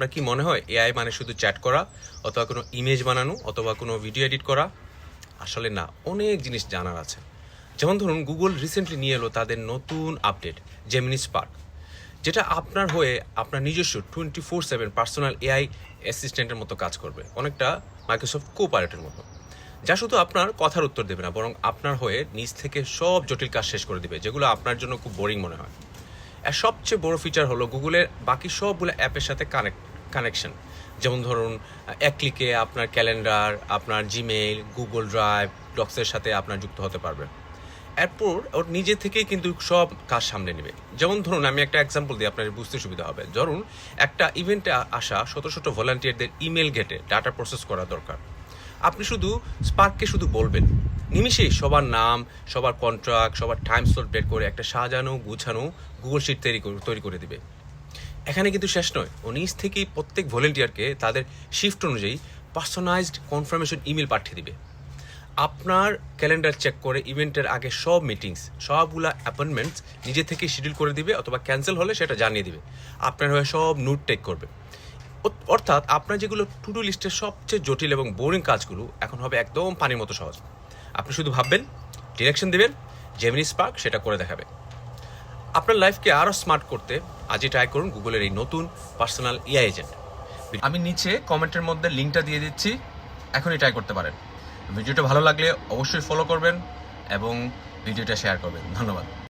আপনার কি মনে হয় এআই মানে শুধু চ্যাট করা অথবা কোনো ইমেজ বানানো অথবা কোনো ভিডিও এডিট করা? আসলে না, অনেক জিনিস জানার আছে। যেমন ধরুন, গুগল রিসেন্টলি নিয়ে এলো তাদের নতুন আপডেট জেমিনি স্পার্ক, যেটা আপনার হয়ে আপনার নিজস্ব 24/7 পার্সোনাল এআই অ্যাসিস্ট্যান্টের মতো কাজ করবে, অনেকটা মাইক্রোসফট কোপাইলটের মতো। যা শুধু আপনার কথার উত্তর দেবে না, বরং আপনার হয়ে নিজ থেকে সব জটিল কাজ শেষ করে দিবে, যেগুলো আপনার জন্য খুব বোরিং মনে হয়। আর সবচেয়ে বড় ফিচার হলো গুগলের বাকি সবগুলো অ্যাপের সাথে কানেকশন। যেমন ধরুন, এক ক্লিকে আপনার ক্যালেন্ডার, আপনার জিমেইল, গুগল ড্রাইভ, ডক্সের সাথে আপনার যুক্ত হতে পারবে। এরপর ওর নিজে থেকেই কিন্তু সব কাজ সামনে নেবে। যেমন ধরুন, আমি একটা এক্সাম্পল দিই, আপনার বুঝতে সুবিধা হবে। ধরুন, একটা ইভেন্টে আসা শত শত ভলান্টিয়ারদের ইমেল ঘেটে ডাটা প্রসেস করা দরকার। আপনি শুধু স্পার্ককে শুধু বলবেন, নিমিষেই সবার নাম, সবার কন্ট্রাক্ট, সবার টাইম স্লট বের করে একটা সাজানো গুছানো গুগল শিট তৈরি করে দিবে। এখানে কিন্তু শেষ নয়, ও নিজ থেকেই প্রত্যেক ভলেন্টিয়ারকে তাদের শিফট অনুযায়ী পার্সোনালাইজড কনফার্মেশন ইমেল পাঠিয়ে দিবে। আপনার ক্যালেন্ডার চেক করে ইভেন্টের আগে সব মিটিংস, সবগুলা অ্যাপয়েন্টমেন্টস নিজে থেকে শিডিউল করে দিবে, অথবা ক্যান্সেল হলে সেটা জানিয়ে দিবে। আপনার হয়ে সব নোট টেক করবে। অর্থাৎ আপনার যেগুলো টু ডু লিস্টের সবচেয়ে জটিল এবং বোরিং কাজগুলো এখন হবে একদম পানির মতো সহজ। আপনি শুধু ভাববেন, ডিরেকশন দেবেন, জেমিনি স্পার্ক সেটা করে দেখাবে। আপনার লাইফকে আরও স্মার্ট করতে আজই ট্রাই করুন গুগলের এই নতুন পার্সোনাল এআই এজেন্ট। আমি নিচে কমেন্টের মধ্যে লিঙ্কটা দিয়ে দিচ্ছি, এখনই ট্রাই করতে পারেন। ভিডিওটা ভালো লাগলে অবশ্যই ফলো করবেন এবং ভিডিওটা শেয়ার করবেন। ধন্যবাদ।